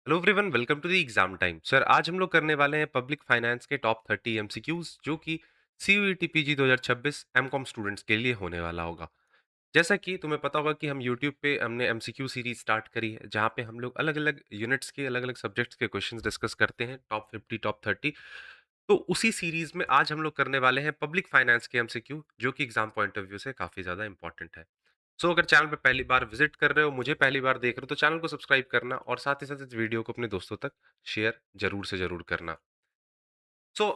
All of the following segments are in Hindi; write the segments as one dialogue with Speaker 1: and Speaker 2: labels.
Speaker 1: Hello everyone, welcome to the exam time. Sir, आज हम लोग करने वाले हैं पब्लिक फाइनेंस के टॉप 30 एमसीक्यूज जो कि सीयूईटी पीजी 2026 एमकॉम स्टूडेंट्स के लिए होने वाला होगा। जैसा कि तुम्हें पता होगा कि हम यूट्यूब पे हमने एमसीक्यू सीरीज स्टार्ट करी है, जहाँ पे हम लोग अलग अलग यूनिट्स के अलग अलग सब्जेक्ट्स के क्वेश्चंस डिस्कस करते हैं, टॉप 50 टॉप 30। तो उसी सीरीज में आज हम लोग करने वाले हैं पब्लिक फाइनेंस के एमसीक्यू, जो कि एग्जाम पॉइंट ऑफ व्यू से काफी ज्यादा इंपॉर्टेंट है। अगर चैनल पे पहली बार विजिट कर रहे हो, मुझे पहली बार देख रहे हो, तो चैनल को सब्सक्राइब करना और साथ ही साथ इस वीडियो को अपने दोस्तों तक शेयर जरूर से जरूर करना।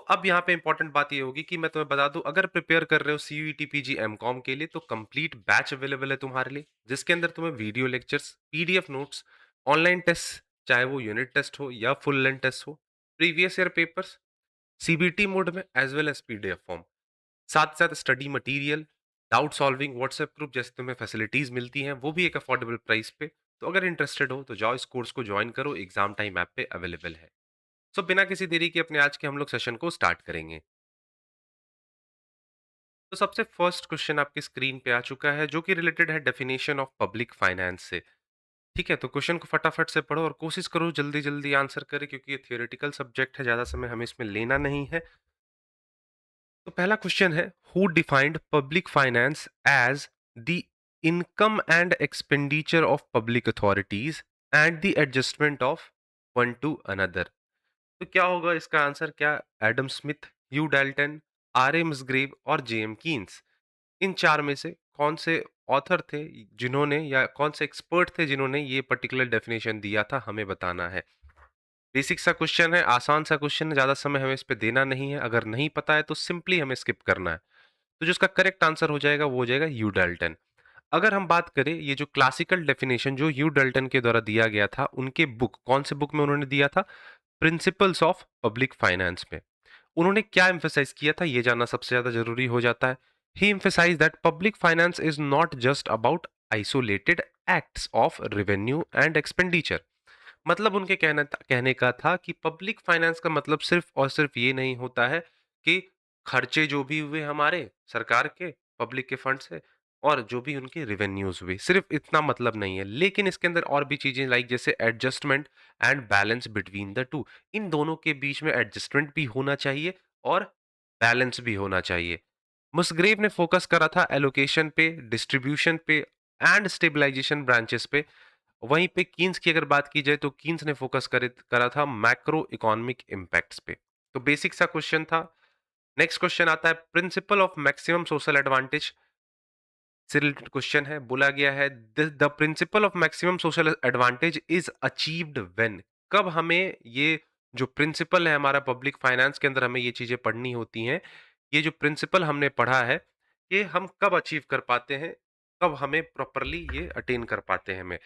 Speaker 1: अब यहाँ पे इंपॉर्टेंट बात ये होगी कि मैं तुम्हें बता दूं, अगर प्रिपेयर कर रहे हो सीयूईटी पीजी एमकॉम के लिए, तो कंप्लीट बैच अवेलेबल है तुम्हारे लिए, जिसके अंदर तुम्हें video lectures, PDF notes, online test, चाहे वो यूनिट टेस्ट हो या फुल लेंथ टेस्ट हो, previous year papers CBT mode में as well as PDF form, साथ साथ study material, doubt solving WhatsApp group जैसे तुम्हें फैसिलिटीज मिलती हैं, वो भी एक अफोर्डेबल प्राइस पे। तो अगर इंटरेस्टेड हो तो जाओ, इस कोर्स को ज्वाइन करो, एग्जाम टाइम ऐप पे अवेलेबल है। बिना किसी देरी के अपने आज के हम लोग सेशन को स्टार्ट करेंगे। तो सबसे फर्स्ट क्वेश्चन आपकी स्क्रीन पे आ चुका है, जो कि रिलेटेड है डेफिनेशन ऑफ पब्लिक फाइनेंस से। ठीक है, तो क्वेश्चन को फटाफट से पढ़ो और कोशिश करो जल्दी जल्दी आंसर करे, क्योंकि ये थियोरेटिकल सब्जेक्ट है, ज्यादा समय हमें इसमें लेना नहीं है। तो पहला क्वेश्चन है, who defined public finance as the income and expenditure of public authorities and the adjustment of one to another. तो क्या होगा इसका आंसर? क्या Adam Smith, Hugh Dalton, R M Grave और जे एम कीन्स, इन चार में से कौन से ऑथर थे जिन्होंने, या कौन से एक्सपर्ट थे जिन्होंने ये पर्टिकुलर डेफिनेशन दिया था, हमें बताना है। बेसिक सा क्वेश्चन है, आसान सा क्वेश्चन है, ज्यादा समय हमें इस पे देना नहीं है। अगर नहीं पता है तो सिंपली हमें स्किप करना है। तो जो इसका करेक्ट आंसर हो जाएगा वो हो जाएगा यू डाल्टन। अगर हम बात करें, ये जो क्लासिकल डेफिनेशन जो यू डाल्टन के द्वारा दिया गया था, उनके बुक कौन से बुक में उन्होंने दिया था? प्रिंसिपल्स ऑफ पब्लिक फाइनेंस में। उन्होंने क्या एम्फेसाइज किया था, ये जानना सबसे ज्यादा जरूरी हो जाता है। He emphasise that public finance is not just about isolated acts of revenue and expenditure. मतलब उनके कहने का था कि पब्लिक फाइनेंस का मतलब सिर्फ और सिर्फ ये नहीं होता है कि खर्चे जो भी हुए हमारे सरकार के पब्लिक के फंड से, और जो भी उनके रेवेन्यूज हुए, सिर्फ इतना मतलब नहीं है। लेकिन इसके अंदर और भी चीजें लाइक जैसे adjustment and balance between the two, इन दोनों के बीच में एडजस्टमेंट भी होना चाहिए और बैलेंस भी होना चाहिए। मुसग्रेव ने फोकस करा था एलोकेशन पे, डिस्ट्रीब्यूशन पे एंड स्टेबलाइजेशन ब्रांचेस पे। वहीं पे कीन्स की अगर बात की जाए तो कीन्स ने फोकस करा था मैक्रो इकोनॉमिक इम्पैक्ट्स पे। तो बेसिक सा क्वेश्चन था। नेक्स्ट क्वेश्चन आता है, principle of maximum social advantage से रिलेटेड क्वेश्चन है। बोला गया है, the principle of maximum social advantage is achieved when. कब हमें ये जो प्रिंसिपल है हमारा पब्लिक फाइनेंस के अंदर, हमें ये चीजें पढ़नी होती हैं। ये जो प्रिंसिपल हमने पढ़ा है, ये हम कब अचीव कर पाते हैं, कब हमें प्रॉपरली ये अटेन कर पाते हैं। हमें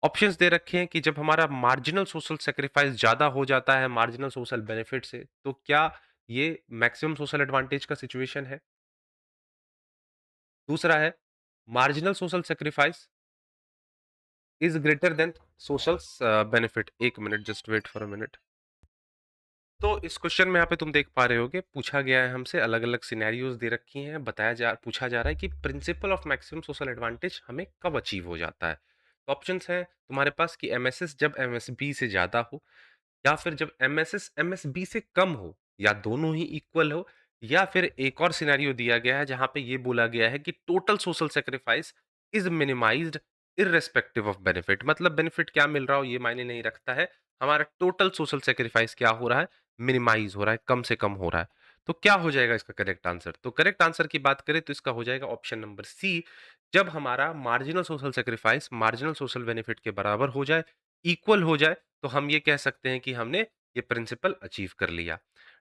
Speaker 1: ऑप्शंस दे रखे हैं कि जब हमारा मार्जिनल सोशल सेक्रीफाइस ज्यादा हो जाता है मार्जिनल सोशल बेनिफिट से, तो क्या ये मैक्सिमम सोशल एडवांटेज का सिचुएशन है? दूसरा है, marginal social sacrifice is greater than social benefit. एक minute, just wait for a minute. तो इस क्वेश्चन में यहाँ पे तुम देख पा रहे होगे, पूछा गया है हमसे, अलग अलग सिनेरियोज दे रखी हैं, पूछा जा रहा है कि principle of maximum social advantage हमें कब अचीव हो जाता है। तो ऑप्शंस हैं तुम्हारे पास कि एमएसएस जब एमएसबी से ज्यादा हो, या फिर जब एमएसएस एमएसबी से कम हो, या दोनों ही इक्वल हो, या फिर एक और सिनेरियो दिया गया है जहां पे ये बोला गया है कि total social sacrifice is minimised irrespective of benefit. मतलब बेनिफिट क्या मिल रहा हो ये मायने नहीं रखता है, हमारा टोटल सोशल सेक्रीफाइस क्या हो रहा है, मिनिमाइज हो रहा है, कम से कम हो रहा है। तो क्या हो जाएगा इसका करेक्ट आंसर? तो करेक्ट आंसर की बात करें तो इसका हो जाएगा ऑप्शन नंबर सी। जब हमारा marginal social sacrifice marginal social benefit के बराबर हो जाए, इक्वल हो जाए, तो हम ये कह सकते हैं कि हमने ये प्रिंसिपल अचीव कर लिया।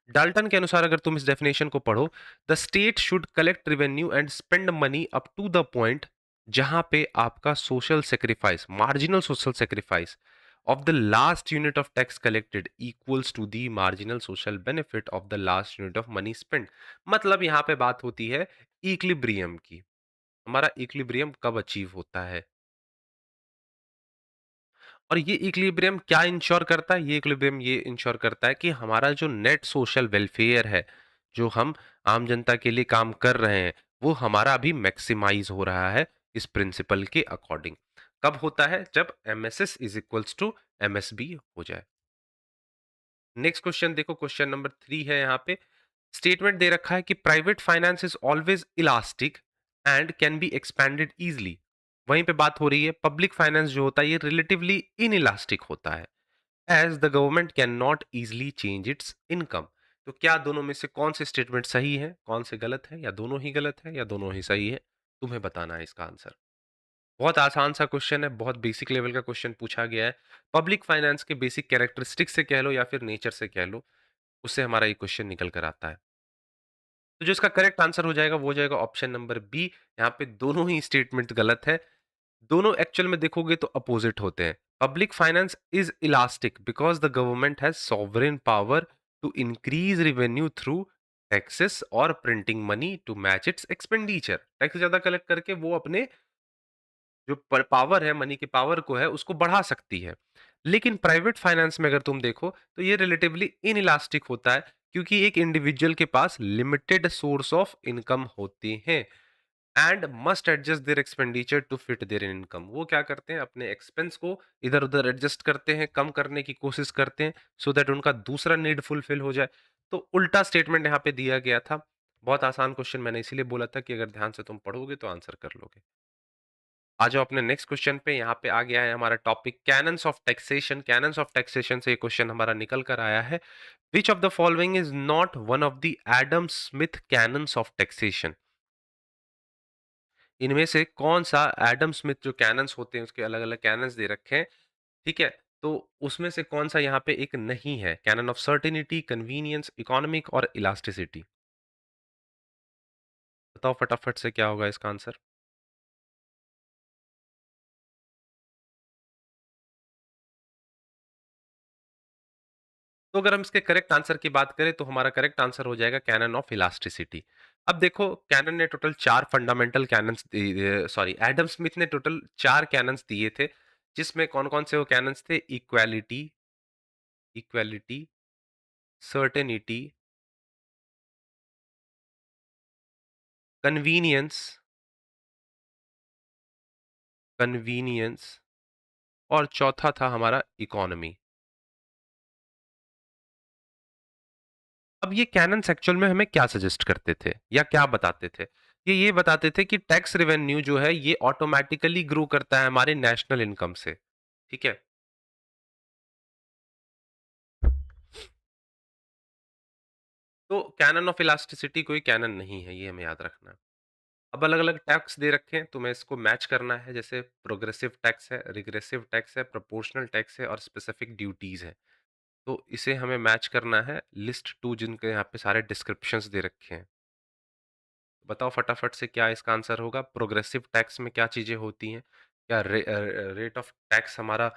Speaker 1: डाल्टन के अनुसार अगर तुम इस डेफिनेशन को पढ़ो, the state should collect revenue and spend money up to the point जहां पे आपका social sacrifice, marginal social sacrifice of the last unit of tax collected equals to the marginal social benefit of the last unit of money spent। मतलब यहां पे बात होती है इक्विलिब्रियम की। हमारा इक्विलिब्रियम कब अचीव होता है, और ये इक्विलिब्रियम क्या इंश्योर करता है? ये इक्विलिब्रियम ये इंश्योर करता है कि हमारा जो नेट सोशल वेलफेयर है, जो हम आम जनता के लिए काम कर रहे हैं, वो हमारा अभी मैक्सिमाइज हो रहा है इस प्रिंसिपल के अकॉर्डिंग। कब होता है? जब MSS is equals to MSB हो जाए। नेक्स्ट क्वेश्चन देखो, क्वेश्चन नंबर 3 है यहाँ पे। स्टेटमेंट दे रखा है कि private finance is always elastic and can be expanded easily. वहीं पे बात हो रही है पब्लिक फाइनेंस जो होता है ये रिलेटिवली इनइलास्टिक होता है, as the government can not easily change its income. तो क्या दोनों में से कौन से स्टेटमेंट सही है, कौन से गलत है, या दोनों ही गलत है, या दोनों ही सही है? तुम्हें बताना है इसका आंसर। बहुत आसान सा क्वेश्चन है, बहुत बेसिक लेवल का क्वेश्चन पूछा गया है। पब्लिक फाइनेंस के बेसिक कैरेक्टरिस्टिक्स से कह लो या फिर नेचर से कह लो, उससे हमारा ये क्वेश्चन निकल कर आता है। तो जो इसका करेक्ट आंसर हो जाएगा वो हो जाएगा ऑप्शन नंबर बी। यहाँ पे दोनों ही स्टेटमेंट गलत है। दोनों एक्चुअल में देखोगे तो अपोजिट होते हैं। Public finance is elastic because the government has sovereign power to increase revenue through taxes और printing money to match its expenditure. Tax ज्यादा कलेक्ट करके वो अपने जो पावर है, मनी की पावर को है, उसको बढ़ा सकती है। लेकिन प्राइवेट फाइनेंस में अगर तुम देखो तो ये रिलेटिवली इनइलास्टिक होता है, क्योंकि एक इंडिविजुअल के पास लिमिटेड सोर्स ऑफ इनकम होते हैं and must adjust their expenditure to fit their income. वो क्या करते हैं, अपने एक्सपेंस को इधर उधर एडजस्ट करते हैं, कम करने की कोशिश करते हैं, सो दैट उनका दूसरा नीड फुलफिल हो जाए। तो उल्टा स्टेटमेंट यहाँ पे दिया गया था। बहुत आसान क्वेश्चन, मैंने इसीलिए बोला था कि अगर ध्यान से तुम पढ़ोगे तो आंसर कर लोगे। आ जाओ अपने नेक्स्ट क्वेश्चन पे। यहाँ पे आ गया है हमारा topic cannons of taxation. Cannons of taxation से ये क्वेश्चन हमारा निकल कर आया है। Which of the following is not one of the Adam Smith cannons of taxation? इनमें से कौन सा एडम स्मिथ जो कैनन्स होते हैं उसके अलग अलग कैनन्स दे रखे हैं, ठीक है? तो उसमें से कौन सा यहाँ पे एक नहीं है? Canon of certainty, convenience, economic और इलास्टिसिटी। बताओ फटाफट से क्या होगा इसका आंसर। तो अगर हम इसके करेक्ट आंसर की बात करें तो हमारा करेक्ट आंसर हो जाएगा कैनन ऑफ इलास्टिसिटी। अब देखो, कैनन ने total 4 fundamental cannons sorry Adam Smith ने टोटल 4 कैनन्स दिए थे, जिसमें कौन-कौन से वो कैनन्स थे? Equality, equality, certainty, convenience, convenience और चौथा था हमारा इकोनॉमी। अब ये कैनन्स एक्चुअल में हमें क्या सजेस्ट करते थे या क्या बताते थे? ये बताते थे कि टैक्स रेवेन्यू जो है ये ऑटोमैटिकली ग्रो करता है हमारे नेशनल इनकम से, ठीक है? तो कैनन ऑफ इलास्टिसिटी कोई कैनन नहीं है, ये हमें याद रखना है। अब अलग-अलग टैक्स दे रखे हैं, तुम्हें इसको मैच करना है। जैसे प्रोग्रेसिव टैक्स है, रिग्रेसिव टैक्स है, प्रोपोर्शनल टैक्स है और स्पेसिफिक ड्यूटीज़ है। तो इसे हमें मैच करना है लिस्ट 2 जिनके यहाँ पे सारे डिस्क्रिप्शंस दे रखे हैं। बताओ फटाफट से क्या इसका आंसर होगा? प्रोग्रेसिव टैक्स में क्या चीज़ें होती हैं? क्या रेट ऑफ टैक्स हमारा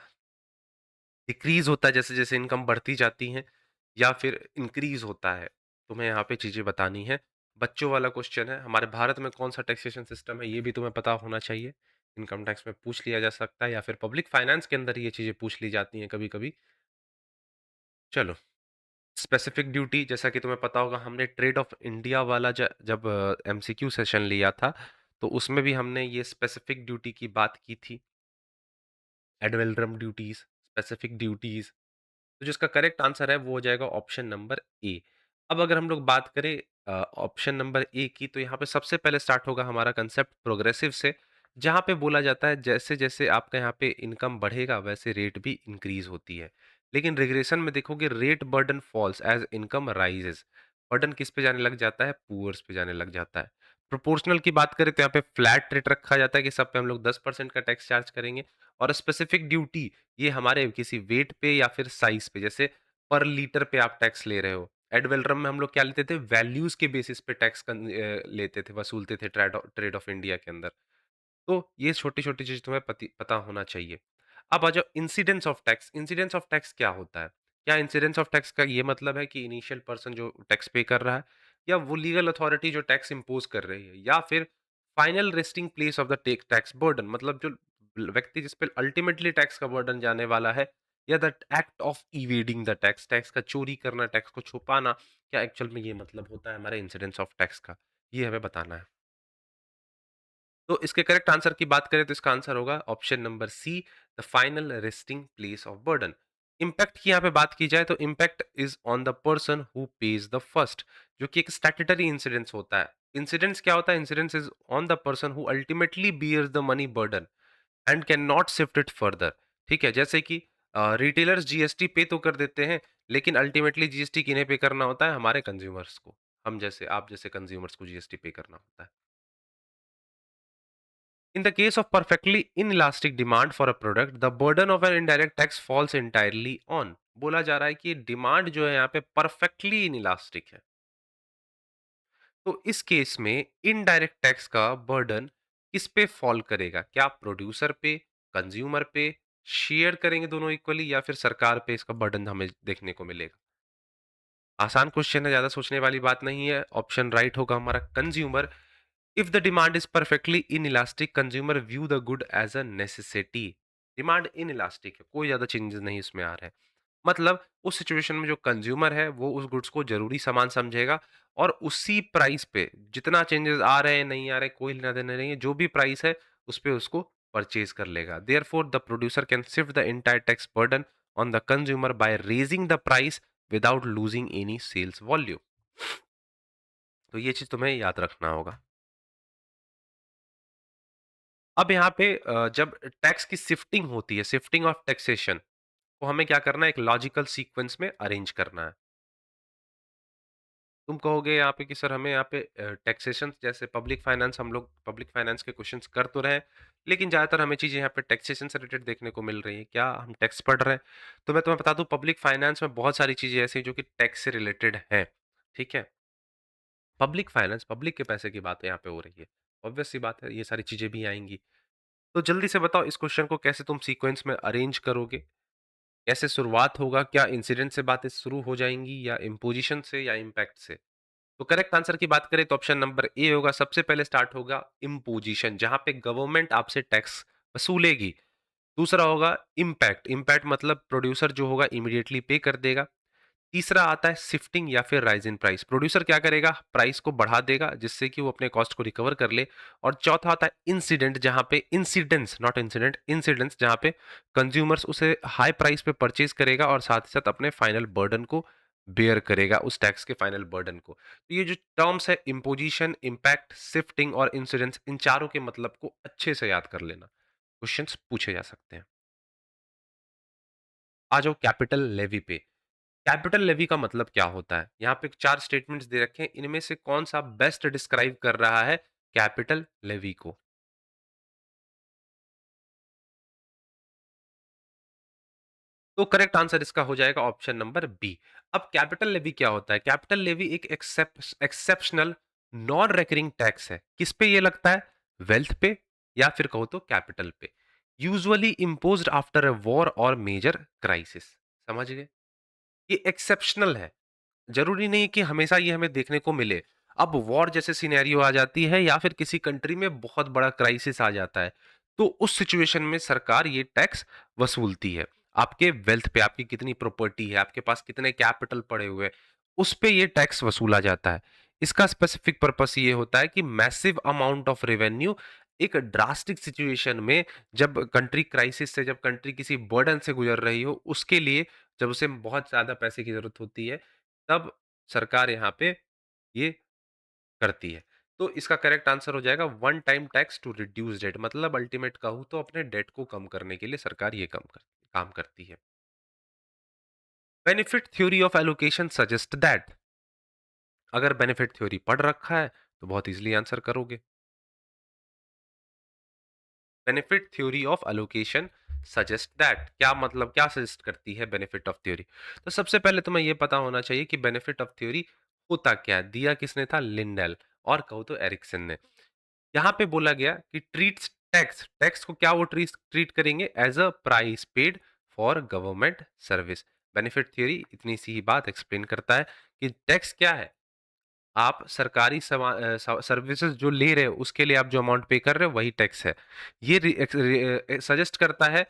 Speaker 1: डिक्रीज़ होता है जैसे-जैसे इनकम बढ़ती जाती है, या फिर इंक्रीज़ होता है? तुम्हें यहाँ पे चीज़ें बतानी है। बच्चों वाला क्वेश्चन है, हमारे भारत में कौन-सा टैक्सेशन सिस्टम है ये भी तुम्हें पता होना चाहिए। इनकम टैक्स में पूछ लिया जा सकता है या फिर पब्लिक फाइनेंस के अंदर ये चीज़ें पूछ ली जाती हैं कभी-कभी। चलो, स्पेसिफिक ड्यूटी, जैसा कि तुम्हें पता होगा हमने ट्रेड ऑफ इंडिया वाला जब एमसीक्यू सेशन लिया था, तो उसमें भी हमने ये स्पेसिफिक ड्यूटी की बात की थी। Ad valorem duties, specific duties. तो जिसका करेक्ट आंसर है वो हो जाएगा ऑप्शन नंबर ए। अब अगर हम लोग बात करें ऑप्शन नंबर ए की, तो यहाँ पे सबसे पहले स्टार्ट होगा हमारा कंसेप्ट प्रोग्रेसिव से, जहाँ पे बोला जाता है जैसे-जैसे आपका यहाँ पे इनकम बढ़ेगा वैसे रेट भी इंक्रीज़ होती है। लेकिन रिग्रेशन में देखोगे rate burden falls as income rises. Burden किस पे जाने लग जाता है? पुअर्स पे जाने लग जाता है। प्रोपोर्शनल की बात करें तो यहाँ पे फ्लैट रेट रखा जाता है कि सब पे हम लोग 10% का टैक्स चार्ज करेंगे, और स्पेसिफिक ड्यूटी ये हमारे किसी वेट पे या फिर साइज पे, जैसे पर लीटर पे आप टैक्स ले रहे हो। एड वैलोरम में हम लोग क्या लेते थे? वैल्यूज के बेसिस पे टैक्स लेते थे, वसूलते थे ट्रेड ऑफ इंडिया के अंदर। तो ये छोटी-छोटी चीज़ तुम्हें पता होना चाहिए। अब आ जाओ incidence of tax. Incidence of tax क्या होता है? क्या इंसिडेंस ऑफ टैक्स का ये मतलब है कि इनिशियल पर्सन जो टैक्स पे कर रहा है, या वो लीगल अथॉरिटी जो टैक्स इम्पोज़ कर रही है, या फिर final resting place of the tax burden, मतलब जो व्यक्ति जिस पे अल्टीमेटली टैक्स का बर्डन जाने वाला है, या the act of evading the tax, tax का चोरी करना, टैक्स को छुपाना, क्या एक्चुअल में ये मतलब होता है हमारे इंसिडेंस ऑफ टैक्स का? ये हमें बताना है। तो इसके करेक्ट आंसर की बात करें तो इसका आंसर होगा option number C, the final resting place of burden. Impact की यहाँ पे बात की जाए तो impact is on the person who pays the first, जो कि एक स्टैट्यूटरी इंसिडेंस होता है। इंसिडेंस क्या होता है? Incidence is on the person who ultimately bears the money burden and can not shift it further. ठीक है, जैसे कि रिटेलर्स जीएसटी पे तो कर देते हैं, लेकिन अल्टीमेटली जीएसटी किन्हें पे करना होता है? हमारे कंज्यूमर्स को। हम जैसे आप जैसे कंज्यूमर्स को जीएसटी पे करना होता है। In the case of perfectly inelastic demand for a product, the burden of an indirect tax falls entirely on। बोला जा रहा है कि डिमांड जो है यहाँ पे परफेक्टली इनइलास्टिक है। तो इस केस में इनडायरेक्ट टैक्स का बर्डन किस पे फॉल करेगा? क्या प्रोड्यूसर पे, कंज्यूमर पे, शेयर करेंगे दोनों इक्वली, या फिर सरकार पे इसका बर्डन हमें देखने को मिलेगा? आसान क्वेश्चन है, ज्यादा सोचने वाली बात नहीं है। ऑप्शन राइट होगा हमारा consumer. If the demand is perfectly inelastic, consumer view the good as a necessity। Demand inelastic है, कोई ज्यादा चेंजेस नहीं इसमें आ रहे हैं। मतलब उस सिचुएशन में जो कंज्यूमर है वो उस गुड्स को जरूरी सामान समझेगा, और उसी प्राइस पे जितना चेंजेस आ रहे हैं नहीं आ रहे कोई लेना देना नहीं है, जो भी प्राइस है उस पे उसको परचेज कर लेगा। Therefore the producer can shift the entire tax burden on the consumer by raising the price without losing any sales volume. तो ये चीज तुम्हें याद रखना होगा। अब यहाँ पे जब टैक्स की शिफ्टिंग होती है, शिफ्टिंग ऑफ टैक्सेशन, तो हमें क्या करना है? एक लॉजिकल सीक्वेंस में अरेंज करना है। तुम कहोगे यहाँ पे कि सर हमें यहाँ पे टैक्सेशन जैसे पब्लिक फाइनेंस, हम लोग पब्लिक फाइनेंस के क्वेश्चंस कर तो रहे हैं, लेकिन ज़्यादातर हमें चीज़ें यहाँ पे टैक्सेशन से रिलेटेड देखने को मिल रही हैं। क्या हम टैक्स पढ़ रहे हैं? तो मैं तुम्हें बता दूं, पब्लिक फाइनेंस में बहुत सारी चीज़ें ऐसी हैं जो कि टैक्स से रिलेटेड हैं। ठीक है? पब्लिक फाइनेंस, पब्लिक के पैसे की बात यहाँ पे हो रही है। ऑब्वियस सी बात है, ये सारी चीज़ें भी आएँगी। तो जल्दी से बताओ इस क्वेश्चन को कैसे तुम सीक्वेंस में अरेंज करोगे? कैसे शुरुआत होगा? क्या इंसिडेंट से बातें शुरू हो जाएँगी, या इम्पोज़िशन से, या इम्पैक्ट से? तो करेक्ट आंसर की बात करें तो ऑप्शन नंबर ए होगा। सबसे पहले स्टार्ट होगा इम्पोज़िशन, जहाँ पे गवर्नमेंट आपसे टैक्स वसूलेगी। दूसरा होगा इम्पैक्ट, इम्पैक्ट मतलब प्रोड्यूसर जो होगा इमीडिएटली पे कर देगा। तीसरा आता है शिफ्टिंग या फिर राइज इन प्राइस, प्रोड्यूसर क्या करेगा? प्राइस को बढ़ा देगा जिससे कि वो अपने कॉस्ट को रिकवर कर ले। और चौथा आता है इंसिडेंट, जहां पे इंसिडेंट्स, नॉट इंसिडेंट, इंसिडेंट्स, जहां पे कंज्यूमर्स उसे हाई प्राइस पे परचेज करेगा और साथ ही साथ अपने फाइनल बर्डन को बेयर करेगा, उस टैक्स के फाइनल बर्डन को। तो ये जो टर्म्स है इम्पोजिशन, इम्पैक्ट, शिफ्टिंग और इंसिडेंट्स, इन चारों के मतलब को अच्छे से याद कर लेना, क्वेश्चंस पूछे जा सकते हैं। आ जाओ कैपिटल लेवी पे। कैपिटल लेवी का मतलब क्या होता है? यहाँ पे 4 स्टेटमेंट्स दे रखे हैं, इनमें से कौन-सा बेस्ट डिस्क्राइब कर रहा है कैपिटल लेवी को? तो करेक्ट आंसर इसका हो जाएगा ऑप्शन नंबर बी। अब कैपिटल लेवी क्या होता है? कैपिटल लेवी एक एक्सेप्शनल नॉन रिकरिंग टैक्स है। किस पे ये लगता है? वेल्थ पे, या फिर कहो तो कैपिटल पे। Usually imposed after a war और मेजर क्राइसिस। समझ गए? ये एक्सेप्शनल है। ज़रूरी नहीं कि हमेशा ये हमें देखने को मिले। अब वॉर जैसे सिनेरियो आ जाती है, या फिर किसी कंट्री में बहुत बड़ा क्राइसिस आ जाता है, तो उस सिचुएशन में सरकार ये टैक्स वसूलती है। आपके वेल्थ पे, आपकी कितनी प्रॉपर्टी है, आपके पास कितने कैपिटल पड़े हुए हैं, उस पे ये टैक्स वसूला जाता है। इसका स्पेसिफिक पर्पस ये होता है कि मैसिव अमाउंट ऑफ रेवेन्यू एक ड्रास्टिक सिचुएशन में, जब कंट्री क्राइसिस से, जब कंट्री किसी बर्डन से गुजर रही हो, उसके लिए जब उसे बहुत ज़्यादा पैसे की ज़रूरत होती है, तब सरकार यहाँ पे ये करती है। तो इसका करेक्ट आंसर हो जाएगा one time tax to reduce debt, मतलब अल्टीमेट कहूँ तो अपने डेट को कम करने के लिए सरकार ये काम करती है। Benefit theory of allocation suggest that. अगर बेनिफिट थ्योरी पढ़ रखा है तो बहुत इजीली आंसर करोगे। Benefit theory of allocation suggest that, क्या मतलब, क्या सजेस्ट करती है बेनिफिट ऑफ थ्योरी? तो सबसे पहले तुम्हें यह पता होना चाहिए कि बेनिफिट ऑफ थ्योरी होता क्या है। दिया किसने था? लिंडेल, और कहो तो एरिक्सन ने। यहाँ पे बोला गया कि ट्रीट्स टैक्स, टैक्स को क्या वो ट्रीट करेंगे? As a price paid for government service. Benefit theory इतनी सी ही बात एक्सप्लेन करता है कि टैक्स क्या है? आप सरकारी सर्विसेज जो ले रहे हो उसके लिए आप जो अमाउंट पे कर रहे हो वही टैक्स है। ये सजेस्ट करता है,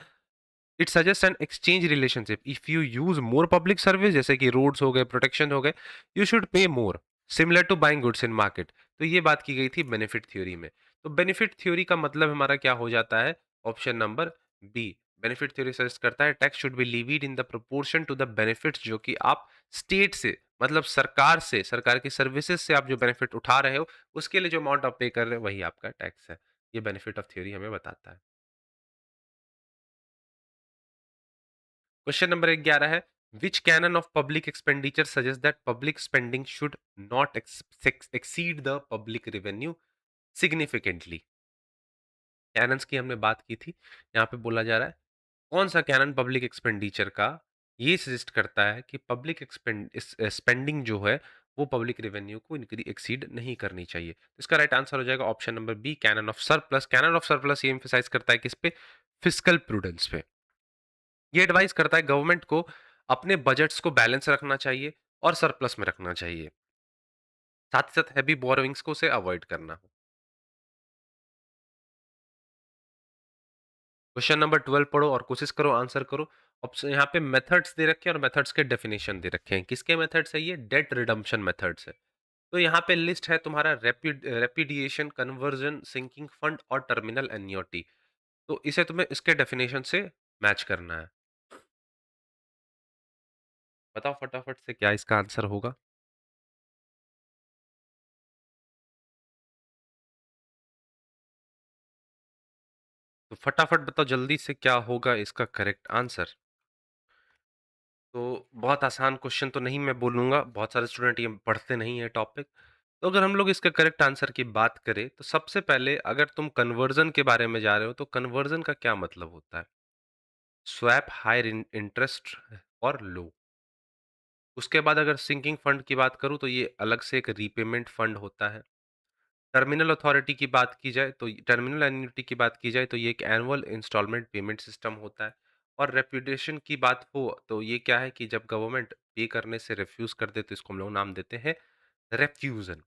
Speaker 1: it suggest an exchange relationship. If you use more public service, जैसे कि रोड्स हो गए, प्रोटेक्शन हो गए, you should pay more, similar to buying goods in market. तो ये बात की गई थी बेनिफिट थ्योरी में। तो बेनिफिट थ्योरी का मतलब हमारा क्या हो जाता है? Option number B. Benefit theory suggest करता है tax should be levied in the proportion to the benefits जो कि आप स्टेट से, मतलब सरकार से, सरकार की सर्विसेज से आप जो बेनिफिट उठा रहे हो, उसके लिए जो अमाउंट आप पे कर रहे हो वही आपका टैक्स है। ये बेनिफिट ऑफ थ्योरी हमें बताता है। क्वेश्चन नंबर 11 है, which canon of public expenditure suggest that public spending should not exceed the public revenue significantly? Canons की हमने बात की थी। यहाँ पे बोला जा रहा है कौन सा कैनन पब्लिक एक्सपेंडिचर का ये सजेस्ट करता है कि पब्लिक स्पेंडिंग जो है वो पब्लिक रेवेन्यू को एक्सीड नहीं करनी चाहिए। तो इसका राइट आंसर हो जाएगा option number B, canon of surplus. Canon of surplus ये एम्फेसाइज करता है किस पे? फिस्कल प्रूडेंस पे। ये एडवाइस करता है गवर्नमेंट को अपने बजट्स को बैलेंस रखना चाहिए और सरप्लस में रखना चाहिए, साथ ही साथ हैवी बोरोइंग्स को उसे अवॉइड करना। क्वेश्चन नंबर 12 पढ़ो और कोशिश करो आंसर करो। ऑप्शन यहाँ पे मेथड्स दे रखे हैं और मेथड्स के डेफिनेशन दे रखे हैं। किसके मेथड्स है ये? डेट रिडम्पशन मेथड्स है। तो यहाँ पे लिस्ट है तुम्हारा रेपिडिएशन, कन्वर्जन, सिंकिंग फंड और टर्मिनल एन्योटी। तो इसे तुम्हें इसके डेफिनेशन से मैच करना है। बताओ फटाफट से क्या इसका आंसर होगा। तो फटाफट बताओ जल्दी से क्या होगा इसका करेक्ट आंसर। तो बहुत आसान क्वेश्चन तो नहीं मैं बोलूँगा, बहुत सारे स्टूडेंट ये पढ़ते नहीं है टॉपिक। तो अगर हम लोग इसका करेक्ट आंसर की बात करें, तो सबसे पहले अगर तुम कन्वर्जन के बारे में जा रहे हो, तो कन्वर्जन का क्या मतलब होता है? स्वैप हायर इंटरेस्ट और लो। उसके बाद अगर सिंकिंग फंड की बात करूँ, तो ये अलग से एक रीपेमेंट फंड होता है। टर्मिनल अथॉरिटी की बात की जाए तो टर्मिनल एन्युटी की बात की जाए तो ये एक एनुअल इंस्टॉलमेंट पेमेंट सिस्टम होता है। और रेपुटेशन की बात हो तो ये क्या है कि जब गवर्नमेंट पे करने से रिफ्यूज कर दे तो इसको हम लोग नाम देते हैं रेफ्यूजन।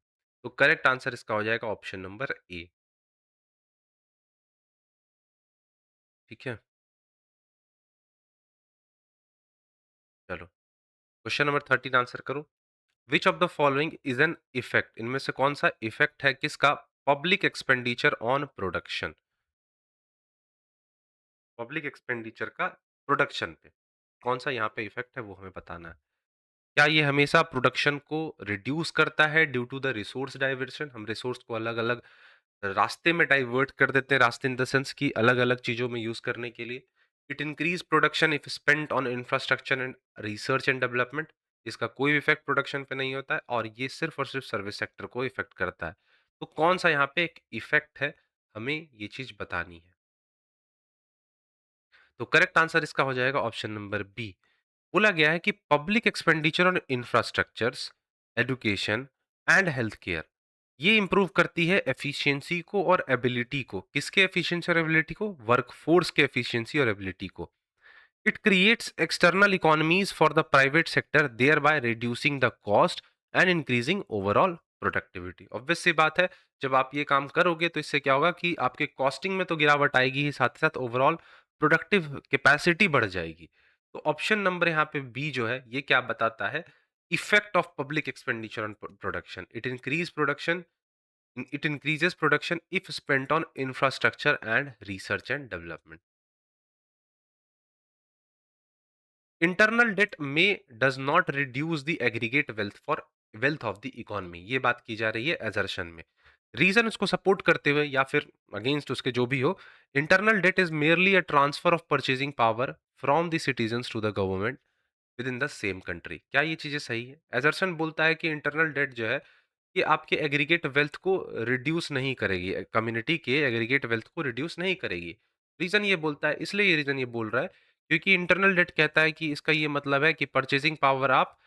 Speaker 1: तो करेक्ट आंसर इसका हो जाएगा ऑप्शन नंबर ए। ठीक है, चलो क्वेश्चन नंबर 13 आंसर करो। Which of the following is an effect? इनमें से कौन सा इफेक्ट है किसका? Public expenditure on production. Public expenditure का प्रोडक्शन पे कौन सा यहाँ पे इफेक्ट है वो हमें बताना है। क्या ये हमेशा प्रोडक्शन को रिड्यूस करता है due to the resource diversion? हम रिसोर्स को अलग-अलग रास्ते में डाइवर्ट कर देते हैं, रास्ते इन द सेंस कि अलग-अलग चीज़ों में यूज़ करने के लिए। It increase production if spent on infrastructure and research and development. इसका कोई इफ़ेक्ट प्रोडक्शन पे नहीं होता है और ये सिर्फ़ और सिर्फ़ सर्विस सेक्टर को इफ़ेक्ट करता है। तो कौन-सा यहाँ पे एक इफ़ेक्ट है, हमें ये चीज़ बतानी है। तो करेक्ट आंसर इसका हो जाएगा ऑप्शन नंबर बी। बोला गया है कि public expenditure on infrastructures, education and health care ये इंप्रूव करती है एफिशिएंसी को और एबिलिटी को। किसके एफिशिएंसी और एबिलिटी को? वर्कफोर्स के एफिशिएंसी और एबिलिटी को। It creates external economies for the private sector thereby reducing the cost and increasing overall productivity. Obvious सी बात है, जब आप ये काम करोगे तो इससे क्या होगा कि आपके कॉस्टिंग में तो गिरावट आएगी ही, साथ ही साथ ओवरऑल प्रोडक्टिव कैपेसिटी बढ़ जाएगी। तो ऑप्शन नंबर यहाँ पे बी जो है ये क्या बताता है? Effect of public expenditure on production. It increases production if spent on infrastructure and research and development. Internal debt में does not reduce the aggregate wealth of the economy. ये बात की जा रही है एजर्शन में। रीजन उसको सपोर्ट करते हुए या फिर अगेंस्ट उसके जो भी हो, internal debt is merely a transfer of purchasing power from the citizens to the government within the same country. क्या ये चीजें सही है? एजर्शन बोलता है कि इंटरनल डेट जो है ये आपके एग्रीगेट वेल्थ को रिड्यूस नहीं करेगी, कम्युनिटी के एग्रीगेट वेल्थ को रिड्यूस नहीं करेगी। रीजन ये बोलता है, इसलिए ये रीजन ये बोल रहा है क्योंकि इंटरनल डेट कहता है कि इसका ये मतलब है कि परचेजिंग पावर आप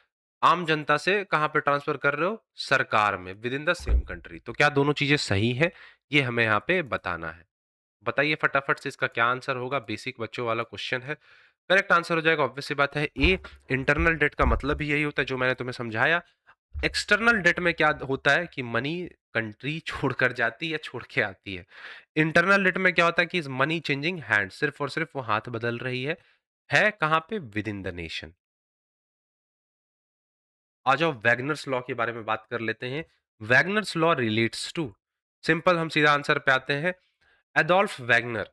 Speaker 1: आम जनता से कहाँ पे ट्रांसफर कर रहे हो? सरकार में, with in the same country. तो क्या दोनों चीजें सही है? ये हमें यहाँ पे बताना है। बताइए फटाफट से इसका क्या आंसर होगा। बेसिक बच्चों वाला क्वेश्चन है। करेक्ट आंसर हो जाएगा ऑब्वियस सी बात है ए। इंटरनल डेट का मतलब भी यही होता है जो मैंने तुम्हें समझाया। एक्सटर्नल डेट में क्या होता है कि मनी कंट्री छोड़कर जाती है या छोड़ के आती है। इंटरनल डेट में क्या होता है कि इज मनी चेंजिंग हैंड, सिर्फ और सिर्फ वो हाथ बदल रही है कहाँ पे? Within the nation. आ जाओ वैगनर्स लॉ के बारे में बात कर लेते हैं। Wagner's law relates to simple हम सीधा आंसर पे आते हैं। Adolf Wagner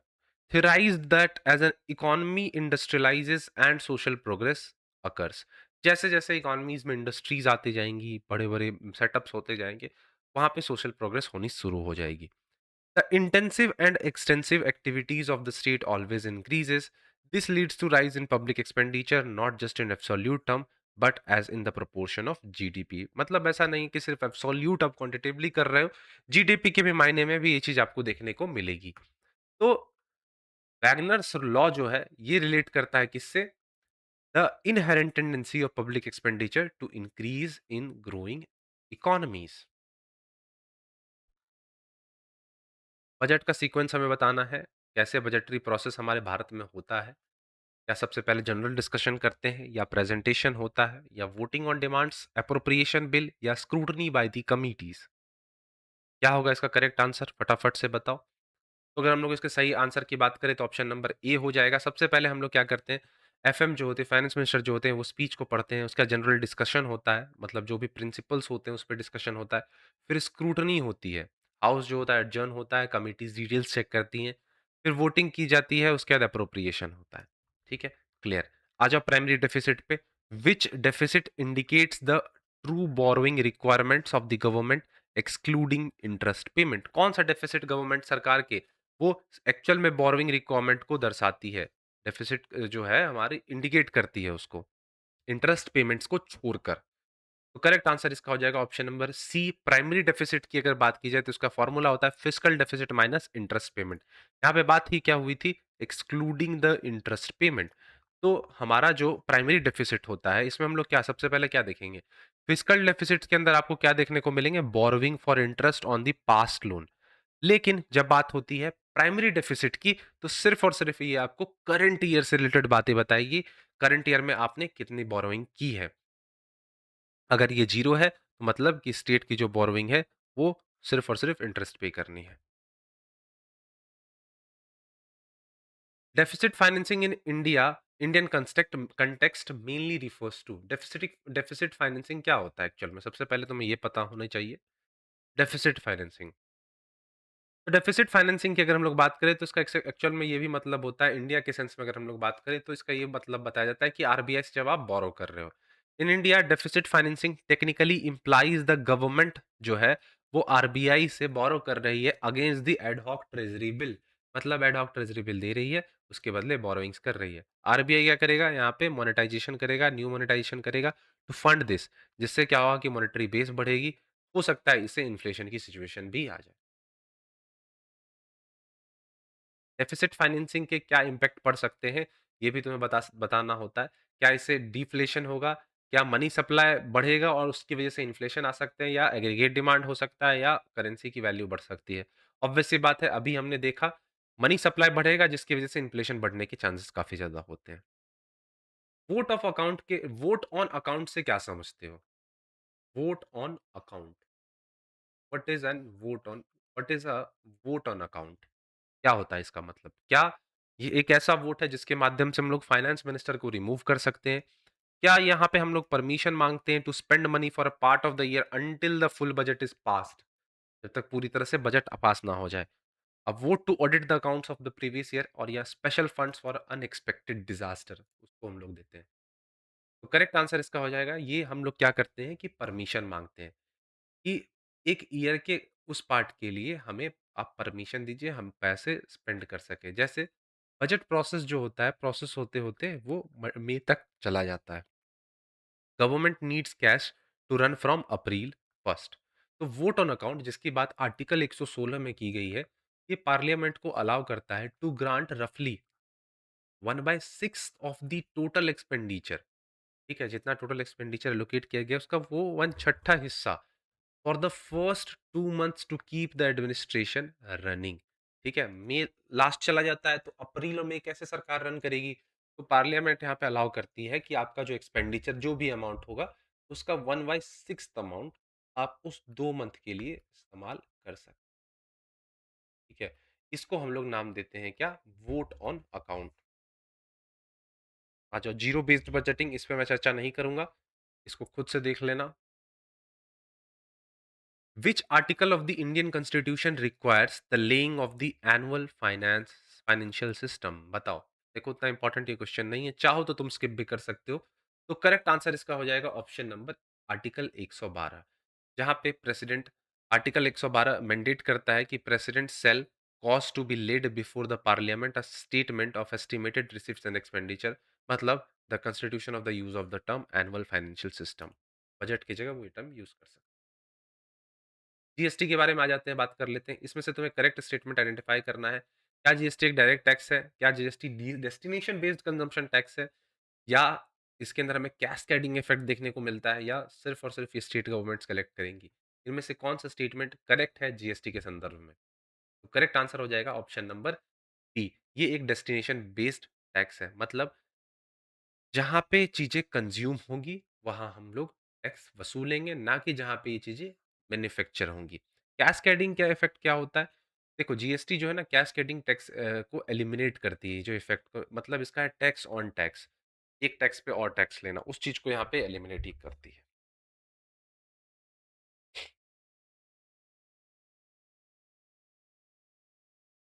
Speaker 1: theorized that as an economy industrializes and social progress occurs, जैसे जैसे इकोनॉमीज में इंडस्ट्रीज आती जाएंगी, बड़े बड़े सेटअप्स होते जाएंगे, वहां पे सोशल प्रोग्रेस होनी शुरू हो जाएगी। The intensive and extensive activities of the state always increases. This leads to rise in public expenditure not just in absolute term but as in the proportion of GDP। मतलब ऐसा नहीं कि सिर्फ एब्सोल्यूट आप क्वांटिटेटिवली कर रहे हो, जीडीपी के भी मायने में भी ये चीज आपको देखने को मिलेगी। तो वैगनर्स लॉ जो है ये रिलेट करता है किससे? The inherent tendency of public expenditure to increase in growing economies. Budget का सीक्वेंस हमें बताना है, कैसे बजटरी प्रोसेस हमारे भारत में होता है। क्या सबसे पहले जनरल डिस्कशन करते हैं, या प्रेजेंटेशन होता है, या voting on demands, appropriation bill, या स्क्रूटनी बाय द कमिटीज? क्या होगा इसका करेक्ट आंसर, फटाफट से बताओ। तो अगर हम लोग इसके सही आंसर की बात करें तो ऑप्शन नंबर ए हो जाएगा। सबसे पहले हम लोग क्या करते हैं, एफएम जो होते हैं, फाइनेंस मिनिस्टर जो होते हैं, वो स्पीच को पढ़ते हैं, उसका जनरल डिस्कशन होता है, मतलब जो भी प्रिंसिपल्स होते हैं उस पर डिस्कशन होता है। फिर स्क्रूटनी होती है, हाउस जो होता है एडजर्न होता है, कमिटीज डिटेल्स चेक करती हैं, फिर वोटिंग की जाती है, उसके बाद अप्रोप्रिएशन होता है। ठीक है, क्लियर। आ जाओ प्राइमरी डेफिसिट पे। Which deficit indicates the true borrowing requirements of the government excluding interest payment? कौन सा डेफिसिट गवर्नमेंट सरकार के वो एक्चुअल में बोरोइंग रिक्वायरमेंट को दर्शाती है, डेफिसिट जो है हमारी इंडिकेट करती है उसको, इंटरेस्ट पेमेंट्स को छोड़कर। तो करेक्ट आंसर इसका हो जाएगा option number C. Primary deficit की अगर बात की जाए तो इसका फॉर्मूला होता है fiscal deficit minus interest payment. यहाँ पे बात ही क्या हुई थी, एक्सक्लूडिंग द इंटरेस्ट पेमेंट। तो हमारा जो प्राइमरी डेफिसिट होता है इसमें हम लोग क्या सबसे पहले क्या देखेंगे, फिस्कल डेफिसिट के अंदर आपको क्या देखने को मिलेंगे, borrowing for interest on the past loan. लेकिन जब बात होती है प्राइमरी डेफिसिट की तो सिर्फ और सिर्फ ये आपको करंट ईयर से रिलेटेड बातें बताएगी, करंट ईयर में आपने कितनी बोरोइंग की है। अगर ये जीरो है तो मतलब कि स्टेट की जो बोरोइंग है वो सिर्फ और सिर्फ इंटरेस्ट पे करनी है। Deficit financing in India, Indian context mainly refers to, deficit deficit financing क्या होता है एक्चुअल में, सबसे पहले तुम्हें ये पता होना चाहिए। डेफिसिट फाइनेंसिंग, तो डेफिसिट फाइनेंसिंग की अगर हम लोग बात करें तो इसका एक्चुअल में ये भी मतलब होता है, इंडिया के सेंस में अगर हम लोग बात करें तो इसका ये मतलब बताया जाता है कि आरबीआई से जब आप बोरो कर रहे हो। In India deficit financing technically implies the government जो है वो आरबीआई से बोरो कर रही है against the ad hoc treasury bill. मतलब एडहॉक ट्रेजरी बिल दे रही है, उसके बदले बोरोइंग्स कर रही है। आरबीआई क्या करेगा, यहाँ पे मोनेटाइजेशन करेगा, न्यू मोनेटाइजेशन करेगा टू फंड दिस, जिससे क्या होगा कि मॉनेटरी बेस बढ़ेगी, हो सकता है इससे इन्फ्लेशन की सिचुएशन भी आ जाए। डेफिसिट फाइनेंसिंग के क्या इम्पैक्ट पड़ सकते हैं, ये भी तुम्हें बताना होता है। क्या इससे डिफ्लेशन होगा, क्या मनी सप्लाई बढ़ेगा और उसकी वजह से इन्फ्लेशन आ सकते हैं, या एग्रीगेट डिमांड हो सकता है, या करेंसी की वैल्यू बढ़ सकती है। ऑब्वियस सी बात है, अभी हमने देखा मनी सप्लाई बढ़ेगा जिसकी वजह से इन्फ्लेशन बढ़ने के चांसेस काफी ज्यादा होते हैं। वोट ऑन अकाउंट से क्या समझते हो? Vote on account, what is an vote on, what is a vote on account? क्या होता है इसका मतलब? क्या ये एक ऐसा वोट है जिसके माध्यम से हम लोग फाइनेंस मिनिस्टर को रिमूव कर सकते हैं? क्या यहाँ पे हम लोग परमिशन मांगते हैं to spend money for a part of the year until the full budget is passed, जब तक पूरी तरह से बजट पास ना हो जाए? अब vote to audit the accounts of the previous year, और या special funds for unexpected disaster, उसको हम लोग देते हैं। तो करेक्ट आंसर इसका हो जाएगा, ये हम लोग क्या करते हैं कि परमिशन मांगते हैं कि एक ईयर के उस पार्ट के लिए हमें आप परमिशन दीजिए, हम पैसे स्पेंड कर सकें। जैसे बजट प्रोसेस जो होता है, प्रोसेस होते-होते वो मई तक चला जाता है। Government needs cash to run from April first. तो वोट ऑन अकाउंट जिसकी बात आर्टिकल 116 में की गई है, ये पार्लियामेंट को अलाउ करता है टू ग्रांट रफली 1/6 ऑफ द टोटल एक्सपेंडिचर। ठीक है, जितना टोटल एक्सपेंडिचर एलोकेट किया गया उसका वो 1/6 हिस्सा for the first 2 months to keep the administration running. ठीक है, मई लास्ट चला जाता है तो अप्रैल और मई कैसे सरकार रन करेगी? तो पार्लियामेंट यहाँ पे अलाउ करती है कि आपका जो एक्सपेंडिचर जो भी अमाउंट होगा उसका 1/6 अमाउंट आप उस 2 मंथ के लिए इस्तेमाल कर सकते। ठीक है, इसको हम लोग नाम देते हैं क्या, वोट ऑन अकाउंट। अच्छा, जीरो बेस्ड बजटिंग इस पे मैं चर्चा नहीं करूंगा, इसको खुद से देख लेना। Which article of the Indian Constitution requires the laying of the annual financial system? बताओ। देखो उतना इंपॉर्टेंट ये क्वेश्चन नहीं है, चाहो तो तुम स्किप भी कर सकते हो। तो करेक्ट आंसर इसका हो जाएगा ऑप्शन नंबर आर्टिकल 112, जहां पे प्रेसिडेंट आर्टिकल 112 मैंडेट करता है कि president shall cause to be laid before the parliament a statement of estimated receipts and expenditure, मतलब the constitution of the use of the term annual financial system. Budget की जगह वो टर्म यूज कर सकते हैं। जीएसटी के बारे में आ जाते हैं, बात कर लेते हैं। इसमें से तुम्हें करेक्ट स्टेटमेंट आइडेंटिफाई करना है। क्या जीएसटी एक डायरेक्ट टैक्स है? क्या GST destination based consumption tax है? या इसके अंदर हमें कैस्केडिंग इफेक्ट देखने को मिलता है, या सिर्फ और सिर्फ ये स्टेट गवर्नमेंट्स कलेक्ट करेंगी? इनमें से कौन सा स्टेटमेंट करेक्ट है जीएसटी के संदर्भ में? तो करेक्ट आंसर हो जाएगा ऑप्शन नंबर बी। ये एक डेस्टिनेशन बेस्ड टैक्स है, मतलब जहाँ पे चीज़ें कंज़्यूम होंगी, वहाँ हम लोग टैक्स वसूलेंगे, ना कि जहाँ पे ये चीज़ें मैन्युफैक्चर होंगी। कैस्केडिंग क्या इफ़ेक्ट क्या होता है? देखो जीएसटी जो है ना कैस्केडिंग टैक्स को एलिमिनेट करती है, जो इफ़ेक्ट को मतलब इसका है टैक्स ऑन टैक्स। एक टैक्स पे और टैक्स लेना, उस चीज़ को यहाँ पे एलिमिनेट ही करती है।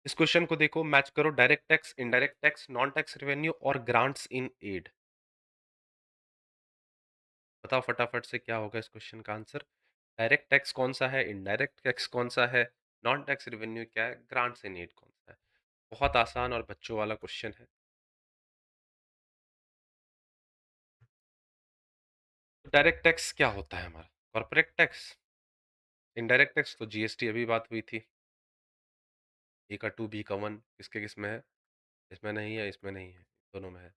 Speaker 1: इस क्वेश्चन को देखो, मैच करो direct tax, indirect tax, non tax revenue और ग्रांट्स इन एड। बताओ फटाफट से क्या होगा इस क्वेश्चन का आंसर? डायरेक्ट टैक्स कौन-सा है, इनडायरेक्ट टैक्स कौन-सा है, नॉन टैक्स रेवेन्यू क्या है, ग्रांट्स इन एड कौन-सा है? बहुत आसान और बच्चों वाला क्वेश्चन है। तो डायरेक्ट टैक्स क्या होता है हमारा? Corporate tax. इनडायरेक्ट टैक्स तो जीएसटी अभी बात हुई थी। ए का 2 बी का 1 किसके किस में है? इसमें नहीं है, इसमें नहीं है, दोनों में है।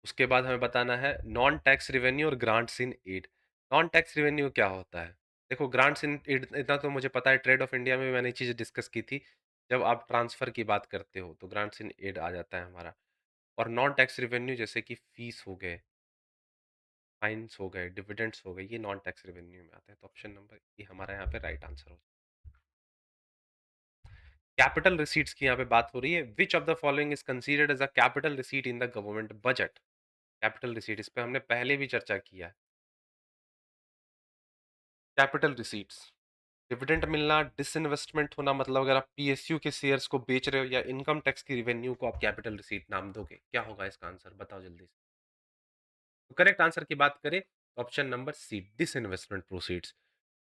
Speaker 1: उसके बाद हमें बताना है नॉन टैक्स रेवेन्यू और grants in aid. Non tax revenue क्या होता है? देखो ग्रांट्स इन एड इतना तो मुझे पता है, ट्रेड ऑफ इंडिया में भी मैंने ये चीज़ डिस्कस की थी। जब आप ट्रांसफ़र की बात करते हो तो ग्रांट्स इन एड आ जाता है हमारा। और नॉन टैक्स रेवेन्यू जैसे कि फीस हो गए, फाइन्स हो गए, डिविडेंड्स हो गए, ये नॉन टैक्स रेवेन्यू में आते हैं। तो ऑप्शन नंबर ए हमारा यहाँ पे राइट आंसर हो। कैपिटल रिसीट्स की यहाँ पे बात हो रही है। Which of the following is considered as a capital receipt in the government budget? Capital receipt, इस पे हमने पहले भी चर्चा किया है। कैपिटल रिसीट्स, डिविडेंड मिलना, डिसइन्वेस्टमेंट होना, मतलब अगर आप पीएसयू के शेयर्स को बेच रहे हो, या इनकम टैक्स की रेवेन्यू को आप कैपिटल रिसीट नाम दोगे, क्या होगा इसका आंसर? बताओ जल्दी से। तो करेक्ट आंसर की बात करें, option number C, disinvestment proceeds.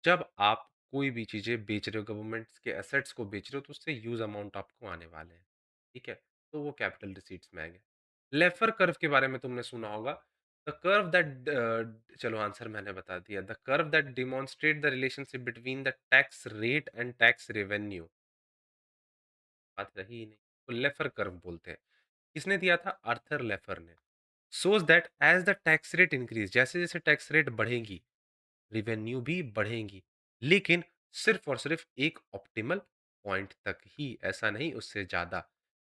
Speaker 1: जब आप कोई भी चीजें बेच रहे हो, गवर्नमेंट के एसेट्स को बेच रहे हो, तो उससे यूज अमाउंट आपको आने वाले हैं। ठीक है, तो वो कैपिटल रिसीट्स में आएंगे। लेफर कर्व के बारे में तुमने सुना होगा। द कर्व दैट, चलो आंसर मैंने बता दिया। The curve that demonstrate the relationship between the tax rate and tax revenue. बात रही ही नहीं, तो लेफर कर्व बोलते हैं। किसने दिया था? आर्थर लेफर ने। shows that as the tax rate increase, जैसे जैसे टैक्स रेट बढ़ेगी, रेवेन्यू भी बढ़ेंगी, लेकिन सिर्फ और सिर्फ एक ऑप्टिमल पॉइंट तक ही, ऐसा नहीं उससे ज्यादा।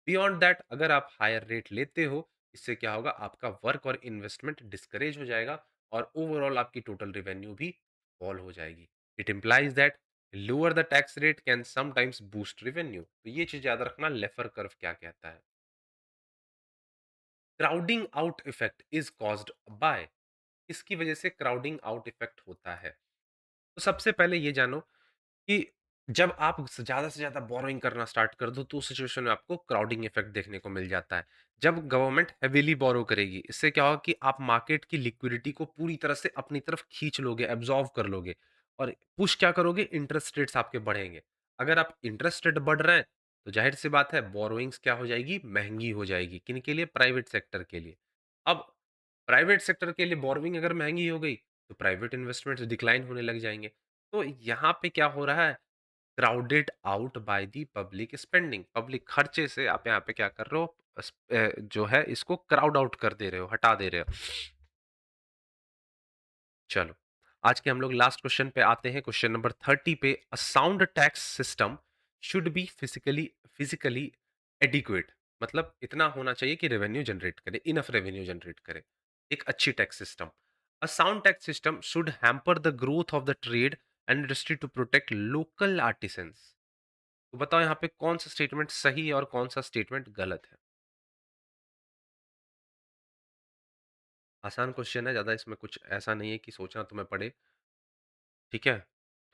Speaker 1: बियॉन्ड दैट अगर आप हायर रेट लेते हो, इससे क्या होगा? आपका वर्क और इन्वेस्टमेंट डिस्करेज हो जाएगा, और ओवरऑल आपकी टोटल रेवेन्यू भी फॉल हो जाएगी। It implies that lower the tax rate can sometimes boost revenue. तो ये चीज याद रखना, लेफर कर्व क्या कहता है। Crowding out effect is caused by, इसकी वजह से क्राउडिंग आउट इफेक्ट होता है। तो सबसे पहले ये जानो कि जब आप ज़्यादा से ज़्यादा बोरोइंग करना स्टार्ट कर दो, तो उस सिचुएशन में आपको क्राउडिंग इफेक्ट देखने को मिल जाता है। जब गवर्नमेंट हेवीली बोरो करेगी, इससे क्या होगा कि आप मार्केट की लिक्विडिटी को पूरी तरह से अपनी तरफ खींच लोगे, एब्ज़ॉर्ब कर लोगे, और पुश क्या करोगे? इंटरेस्ट रेट्स आपके बढ़ेंगे। अगर आप इंटरेस्ट रेट बढ़ रहे हैं, तो ज़ाहिर-सी बात है बोरोइंग्स क्या हो जाएगी? महँगी हो जाएगी। किनके लिए? प्राइवेट सेक्टर के लिए। अब प्राइवेट सेक्टर के लिए बोरोइंग अगर महँगी हो गई, तो प्राइवेट इन्वेस्टमेंट्स डिक्लाइन होने लग जाएँगे। तो यहाँ पे क्या हो रहा है? Crowded out by the public spending, public खर्चे से आप यहाँ पे क्या कर रहे हो? जो है इसको क्राउड आउट कर दे रहे हो, हटा दे रहे हो। चलो, आज के हम लोग लास्ट क्वेश्चन पे आते हैं, क्वेश्चन नंबर 30 पे। A sound tax system should be physically adequate, मतलब इतना होना चाहिए कि रेवेन्यू जनरेट करे, इनफ रेवेन्यू जनरेट करे। एक अच्छी tax system. A sound tax system should hamper the growth of the trade and industry to protect local artisans. तो बताओ यहाँ पे कौन सा स्टेटमेंट सही है और कौन सा स्टेटमेंट गलत है? आसान क्वेश्चन है, ज्यादा इसमें कुछ ऐसा नहीं है कि सोचना तुम्हें पड़े। ठीक है,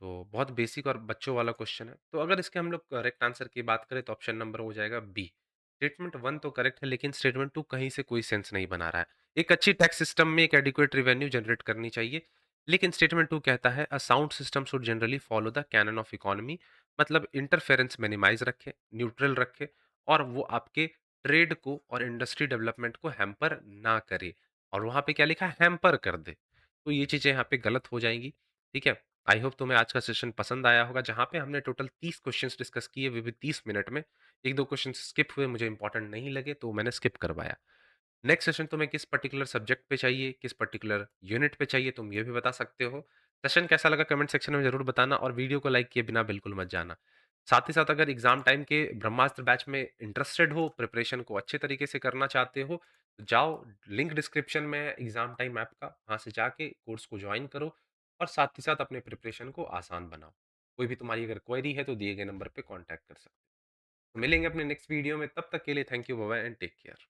Speaker 1: तो बहुत बेसिक और बच्चों वाला क्वेश्चन है। तो अगर इसके हम लोग करेक्ट आंसर की बात करें तो ऑप्शन नंबर हो जाएगा बी। स्टेटमेंट 1 तो करेक्ट है लेकिन स्टेटमेंट 2 कहीं से कोई सेंस नहीं बना रहा है। एक अच्छी टैक्स सिस्टम में एक एडिक्वेट रेवेन्यू जनरेट करनी चाहिए। लेकिन स्टेटमेंट 2 कहता है a sound system should generally follow the canon of economy, मतलब इंटरफेरेंस मिनिमाइज रखे, न्यूट्रल रखे और वो आपके ट्रेड को और इंडस्ट्री डेवलपमेंट को हैम्पर ना करे। और वहाँ पे क्या लिखा है? हैम्पर कर दे। तो ये चीज़ें यहाँ पे गलत हो जाएँगी। ठीक है? आई होप तुम्हें आज का सेशन पसंद आया होगा, जहाँ पे हमने टोटल 30 क्वेश्चंस डिस्कस किए, वो भी 30 मिनट में। 1-2 क्वेश्चन स्किप हुए, मुझे इंपॉर्टेंट नहीं लगे, तो मैंने स्किप करवाया। नेक्स्ट सेशन तुम्हें किस पर्टिकुलर सब्जेक्ट पे चाहिए, किस पर्टिकुलर यूनिट पे चाहिए, तुम ये भी बता सकते हो। सेशन कैसा लगा कमेंट सेक्शन में ज़रूर बताना और वीडियो को लाइक किए बिना बिल्कुल मत जाना। साथ ही साथ अगर एग्ज़ाम टाइम के ब्रह्मास्त्र बैच में इंटरेस्टेड हो, प्रिपरेशन को अच्छे तरीके से करना चाहते हो, तो जाओ, लिंक डिस्क्रिप्शन में है एग्ज़ाम टाइम ऐप का, वहाँ से जाके कोर्स को जॉइन करो और साथ ही साथ अपने प्रिपरेशन को आसान बनाओ। कोई भी तुम्हारी अगर क्वेरी है तो दिए गए नंबर पे कॉन्टैक्ट कर सकते हो। तो मिलेंगे अपने नेक्स्ट वीडियो में, तब तक के लिए thank you, bye bye and take care.